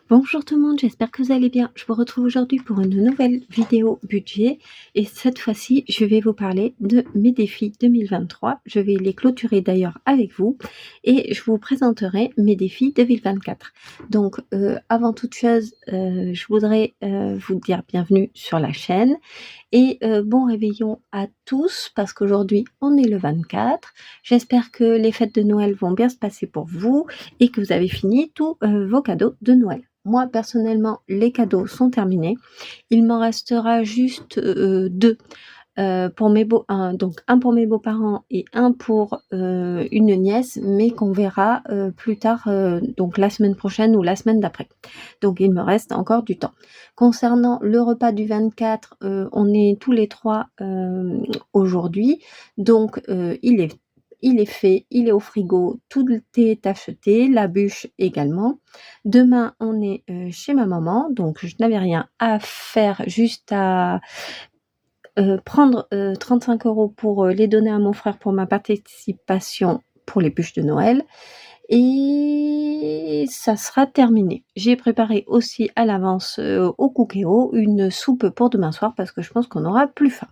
Bonjour tout le monde, j'espère que vous allez bien. Je vous retrouve aujourd'hui pour une nouvelle vidéo budget et cette fois-ci, je vais vous parler de mes défis 2023. Je vais les clôturer d'ailleurs avec vous et je vous présenterai mes défis 2024. Donc, avant toute chose, je voudrais vous dire bienvenue sur la chaîne et bon réveillon à tous parce qu'aujourd'hui, on est le 24. J'espère que les fêtes de Noël vont bien se passer pour vous et que vous avez fini tous vos cadeaux de Noël. Moi, personnellement, les cadeaux sont terminés. Il m'en restera juste deux pour donc un pour mes beaux-parents et un pour une nièce, mais qu'on verra plus tard, donc la semaine prochaine ou la semaine d'après. Donc, il me reste encore du temps. Concernant le repas du 24, on est tous les trois aujourd'hui. Donc, il est fait, il est au frigo, tout est acheté, la bûche également. Demain, on est chez ma maman, donc je n'avais rien à faire, juste à prendre 35 € pour les donner à mon frère pour ma participation pour les bûches de Noël. Et ça sera terminé. J'ai préparé aussi à l'avance au Cookéo une soupe pour demain soir parce que je pense qu'on n'aura plus faim.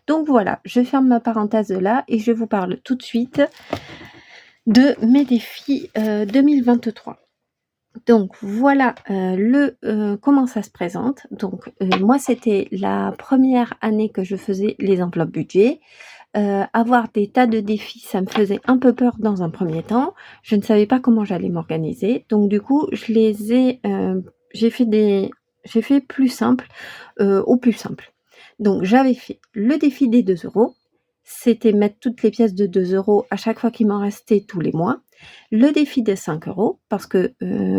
Donc voilà, je ferme ma parenthèse là et je vous parle tout de suite de mes défis 2023. Donc voilà comment ça se présente. Donc moi, c'était la première année que je faisais les enveloppes budget. Avoir des tas de défis, ça me faisait un peu peur dans un premier temps. Je ne savais pas comment j'allais m'organiser. Donc du coup, j'ai fait plus simple au plus simple. Donc j'avais fait le défi des 2 €. C'était mettre toutes les pièces de 2 € à chaque fois qu'il m'en restait tous les mois. Le défi des 5 € parce que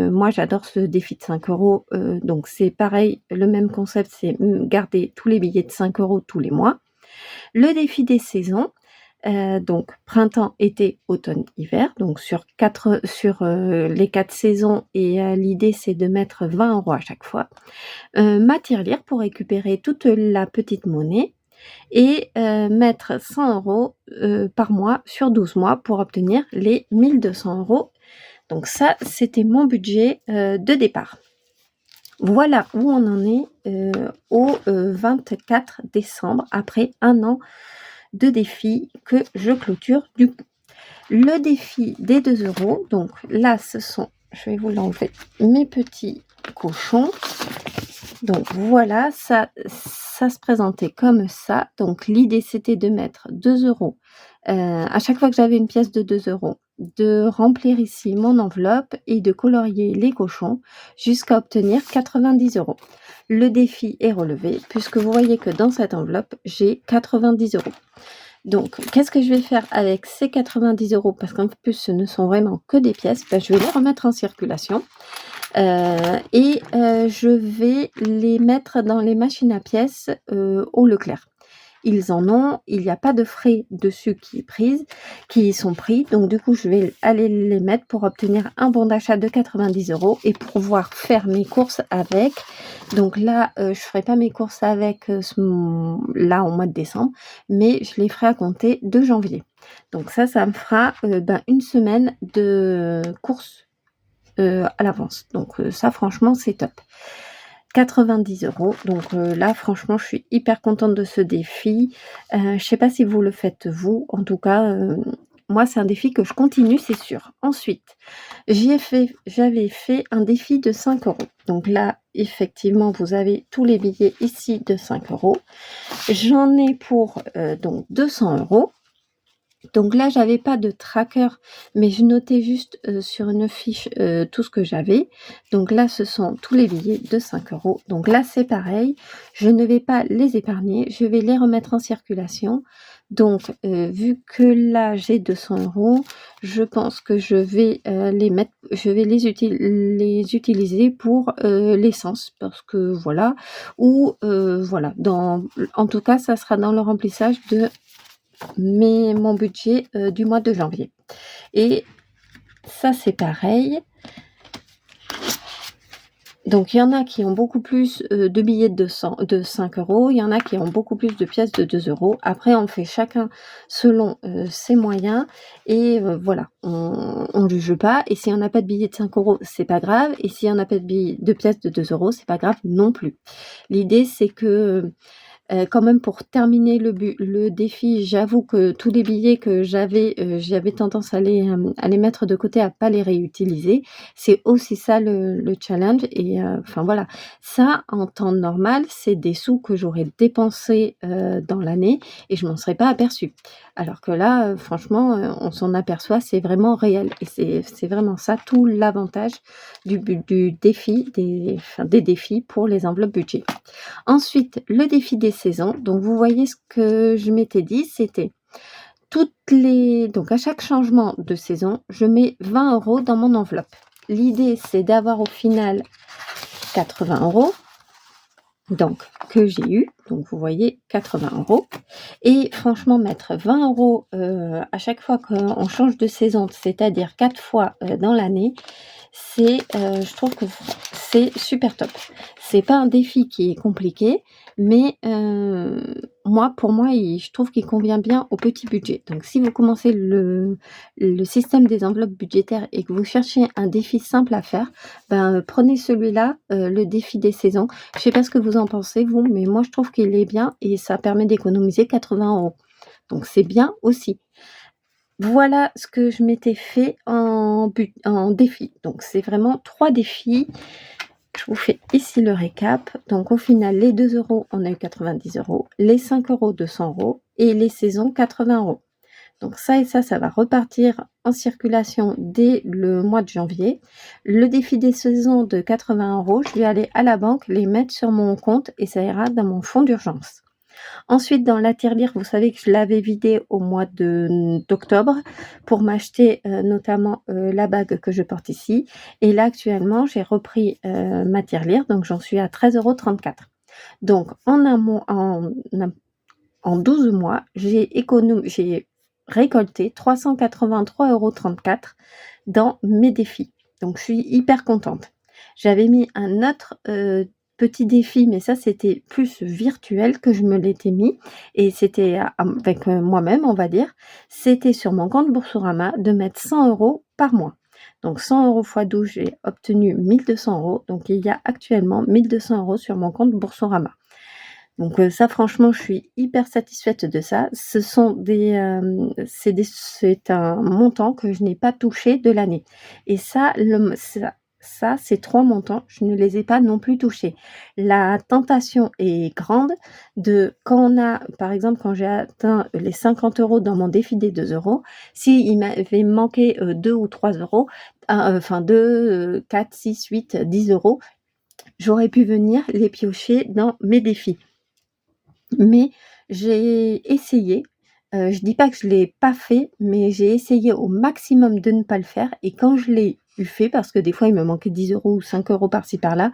moi j'adore ce défi de 5 €, donc c'est pareil, le même concept, c'est garder tous les billets de 5 € tous les mois. Le défi des saisons, donc printemps, été, automne, hiver, donc sur les 4 saisons et l'idée c'est de mettre 20 € à chaque fois. Ma tirelire pour récupérer toute la petite monnaie et mettre 100 € par mois sur 12 mois pour obtenir les 1 200 €. Donc ça, c'était mon budget de départ. Voilà où on en est au 24 décembre, après un an de défi que je clôture du coup. Le défi des 2 €, donc là, je vais vous l'enlever, mes petits cochons. Donc voilà, ça se présentait comme ça. Donc l'idée, c'était de mettre 2 € à chaque fois que j'avais une pièce de 2 €, de remplir ici mon enveloppe et de colorier les cochons jusqu'à obtenir 90 €. Le défi est relevé puisque vous voyez que dans cette enveloppe, j'ai 90 €. Donc, qu'est-ce que je vais faire avec ces 90 € parce qu'en plus, ce ne sont vraiment que des pièces, je vais les remettre en circulation. Je vais les mettre dans les machines à pièces au Leclerc. Ils en ont, il n'y a pas de frais dessus qui sont pris. Donc du coup, je vais aller les mettre pour obtenir un bon d'achat de 90 € et pouvoir faire mes courses avec. Donc là, je ferai pas mes courses avec là, au mois de décembre, mais je les ferai à compter de janvier. Donc ça me fera une semaine de courses à l'avance. Donc ça, franchement, c'est top. 90 €. Donc là, franchement, je suis hyper contente de ce défi. Je sais pas si vous le faites vous. En tout cas, moi, c'est un défi que je continue, c'est sûr. Ensuite, j'avais fait un défi de 5 €. Donc là, effectivement, vous avez tous les billets ici de 5 €. J'en ai pour donc 200 €. Donc là, j'avais pas de tracker, mais je notais juste sur une fiche tout ce que j'avais. Donc là, ce sont tous les billets de 5 €. Donc là, c'est pareil, je ne vais pas les épargner, je vais les remettre en circulation. Donc vu que là, j'ai 200 €, je pense que je vais les utiliser pour l'essence parce que voilà, ou voilà, en tout cas, ça sera dans le remplissage de mon budget du mois de janvier. Et ça, c'est pareil. Donc il y en a qui ont beaucoup plus, de billets de 5 €, il y en a qui ont beaucoup plus de pièces de 2 €. Après on fait chacun selon, ses moyens et voilà, on juge pas et si on n'a pas de billets de 5 €, c'est pas grave et si on n'a pas de pièces de 2 €, c'est pas grave non plus. L'idée c'est que, quand même pour terminer le défi, j'avoue que tous les billets que j'avais tendance à les mettre de côté, à pas les réutiliser. C'est aussi ça le challenge et enfin voilà. Ça, en temps normal, c'est des sous que j'aurais dépensés, dans l'année et je m'en serais pas aperçue. Alors que là, franchement, on s'en aperçoit, c'est vraiment réel et c'est vraiment ça tout l'avantage du défi, des défis pour les enveloppes budget. Ensuite, le défi des saisons. Donc vous voyez ce que je m'étais dit, c'était donc à chaque changement de saison, je mets 20 € dans mon enveloppe. L'idée, c'est d'avoir au final 80 € donc que j'ai eu. Donc vous voyez 80 € et franchement mettre 20 € à chaque fois qu'on change de saison, c'est-à-dire 4 fois, dans l'année, je trouve que c'est super top. C'est pas un défi qui est compliqué, mais pour moi, je trouve qu'il convient bien au petit budget. Donc si vous commencez le système des enveloppes budgétaires et que vous cherchez un défi simple à faire, prenez celui-là, le défi des saisons. Je sais pas ce que vous en pensez vous, mais moi je trouve qu'il est bien et ça permet d'économiser 80 €. Donc c'est bien aussi. Voilà ce que je m'étais fait en défi. Donc c'est vraiment 3 défis. Je vous fais ici le récap. Donc au final, les 2 €, on a eu 90 €, les 5 €, 200 € et les saisons 80 €. Donc ça et ça va repartir en circulation dès le mois de janvier. Le défi des saisons de 80 €, je vais aller à la banque les mettre sur mon compte et ça ira dans mon fonds d'urgence. Ensuite, dans la tirelire, vous savez que je l'avais vidée au mois d'octobre pour m'acheter notamment la bague que je porte ici. Et là, actuellement, j'ai repris ma tirelire, donc j'en suis à 13,34 €. Donc, en 12 mois, j'ai récolté 383,34 € dans mes défis. Donc, je suis hyper contente. J'avais mis un autre petit défi, mais ça, c'était plus virtuel que je me l'étais mis et c'était avec moi-même, on va dire. C'était sur mon compte Boursorama de mettre 100 € par mois. Donc 100 € fois 12, j'ai obtenu 1 200 €. Donc il y a actuellement 1 200 € sur mon compte Boursorama. Donc ça franchement, je suis hyper satisfaite de ça. C'est un montant que je n'ai pas touché de l'année et ça, ces 3 montants, je ne les ai pas non plus touchés. La tentation est grande quand on a par exemple, quand j'ai atteint les 50 € dans mon défi des 2 €, s'il m'avait manqué, 2 ou 3 €, enfin 2, 4, 6, 8, 10 €, j'aurais pu venir les piocher dans mes défis. Mais j'ai essayé, je dis pas que je l'ai pas fait, mais j'ai essayé au maximum de ne pas le faire et quand je l'ai fait, parce que des fois il me manquait 10 € ou 5 € par-ci par-là,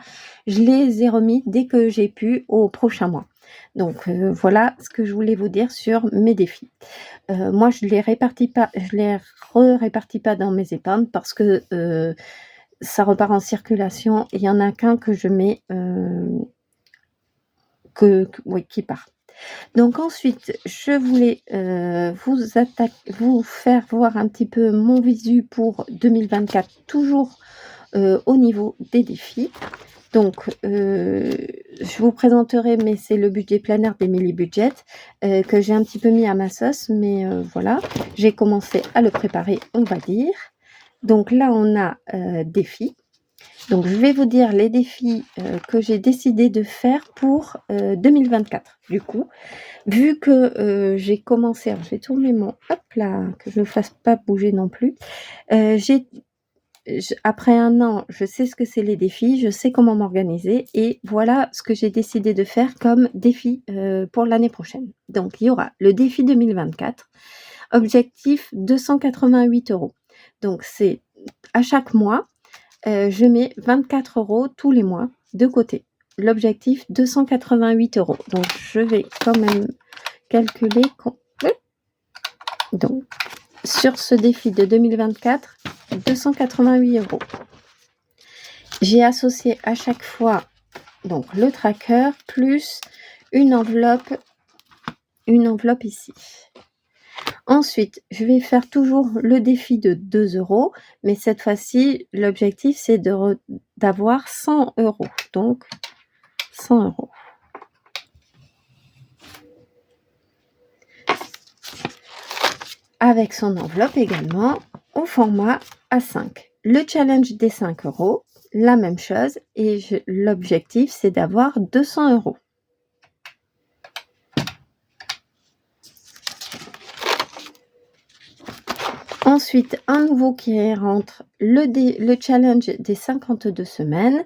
je les ai remis dès que j'ai pu au prochain mois. Donc voilà ce que je voulais vous dire sur mes défis. Moi je les répartis pas dans mes épargnes parce que, ça repart en circulation et il y en a qu'un que je mets, oui, qui part. Donc ensuite, je voulais, vous faire voir un petit peu mon visu pour 2024, toujours, au niveau des défis. Donc, je vous présenterai, mais c'est le budget planaire d'Emily Budget, que j'ai un petit peu mis à ma sauce, mais voilà. J'ai commencé à le préparer, on va dire. Donc là, on a, défis. Donc je vais vous dire les défis, que j'ai décidé de faire pour, 2024. Du coup, vu que, j'ai commencé, alors je vais tourner hop là, que je ne fasse pas bouger non plus. Après 1 an, je sais ce que c'est les défis, je sais comment m'organiser et voilà ce que j'ai décidé de faire comme défi, pour l'année prochaine. Donc il y aura le défi 2024, objectif 288 €. Donc c'est à chaque mois, je mets 24 € tous les mois de côté. L'objectif 288 €. Donc je vais quand même calculer donc sur ce défi de 2024, 288 €. J'ai associé à chaque fois donc le tracker plus une enveloppe ici. Ensuite, je vais faire toujours le défi de 2 €, mais cette fois-ci, l'objectif, c'est d'avoir 100 €. Donc 100 €. Avec son enveloppe également, au format A5. Le challenge des 5 €, la même chose, et l'objectif, c'est d'avoir 200 €. Ensuite, un nouveau qui rentre, le challenge des 52 semaines.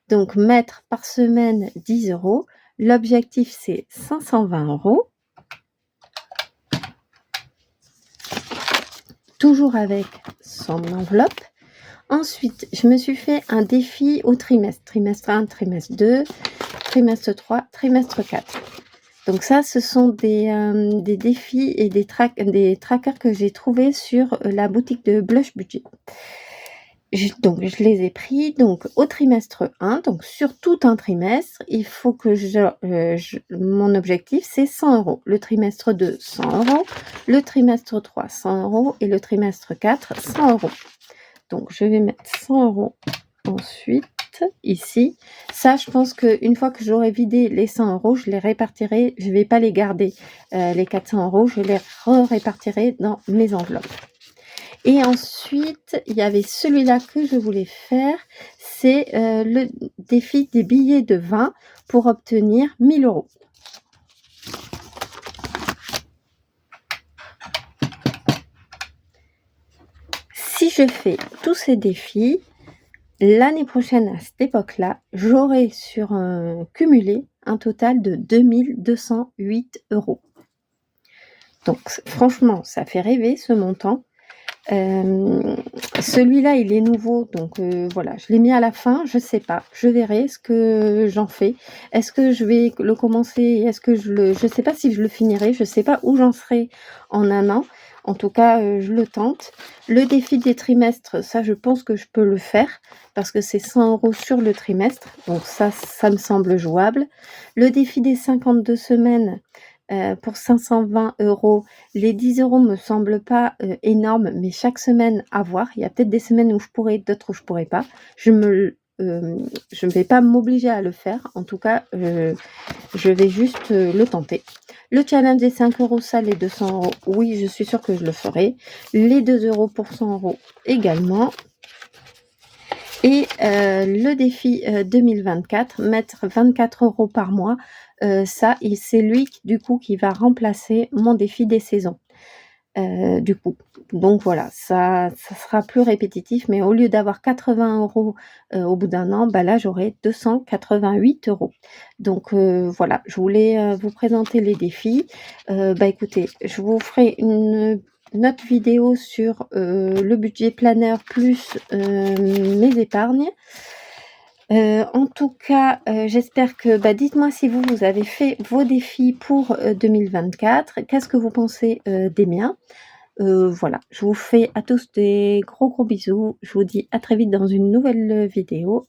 Donc, mettre par semaine 10 €. L'objectif, c'est 520 €. Toujours avec son enveloppe. Ensuite, je me suis fait un défi au trimestre. Trimestre 1, trimestre 2, trimestre 3, trimestre 4. Donc ça, ce sont des défis et des trackers que j'ai trouvés sur la boutique de Blush Budget. Donc je les ai pris donc au trimestre 1, donc sur tout un trimestre, il faut que mon objectif, c'est 100 €. Le trimestre 2, 100 €, le trimestre 3, 100 € et le trimestre 4, 100 €. Donc je vais mettre 100 € ensuite ici. Ça, je pense qu'une fois que j'aurai vidé les 100 €, je les répartirai. Je ne vais pas les garder, les 400 €, je les répartirai dans mes enveloppes. Et ensuite, il y avait celui-là que je voulais faire, c'est le défi des billets de 20 pour obtenir 1 000 €. Si je fais tous ces défis, l'année prochaine, à cette époque-là, j'aurai sur un cumulé un total de 2 208 €. Donc franchement, ça fait rêver ce montant. Celui-là, il est nouveau, donc voilà, je l'ai mis à la fin, je sais pas, je verrai ce que j'en fais. Est-ce que je vais le commencer? Est-ce que je sais pas si je le finirai, je sais pas où j'en serai en 1 an. En tout cas, je le tente. Le défi des trimestres, ça, je pense que je peux le faire parce que c'est 100 € sur le trimestre, donc ça me semble jouable. Le défi des 52 semaines, pour 520 €, les 10 € me semblent pas, énormes, mais chaque semaine à voir. Il y a peut-être des semaines où je pourrai, d'autres où je pourrai pas. Je ne vais pas m'obliger à le faire. En tout cas, je vais juste, le tenter. Le challenge des 5 € ça, les 200 €, oui, je suis sûre que je le ferai. Les 2 € pour 100 € également. Et le défi 2024, mettre 24 € par mois, ça, et c'est lui du coup qui va remplacer mon défi des saisons. Du coup, donc voilà, ça sera plus répétitif, mais au lieu d'avoir 80 € au bout d'un an, bah là j'aurai 288 €. Donc voilà, je voulais vous présenter les défis. Bah écoutez, je vous ferai une autre vidéo sur le budget planner plus mes épargnes. En tout cas, j'espère que dites-moi si vous avez fait vos défis pour 2024. Qu'est-ce que vous pensez des miens? Voilà, je vous fais à tous des gros bisous. Je vous dis à très vite dans une nouvelle vidéo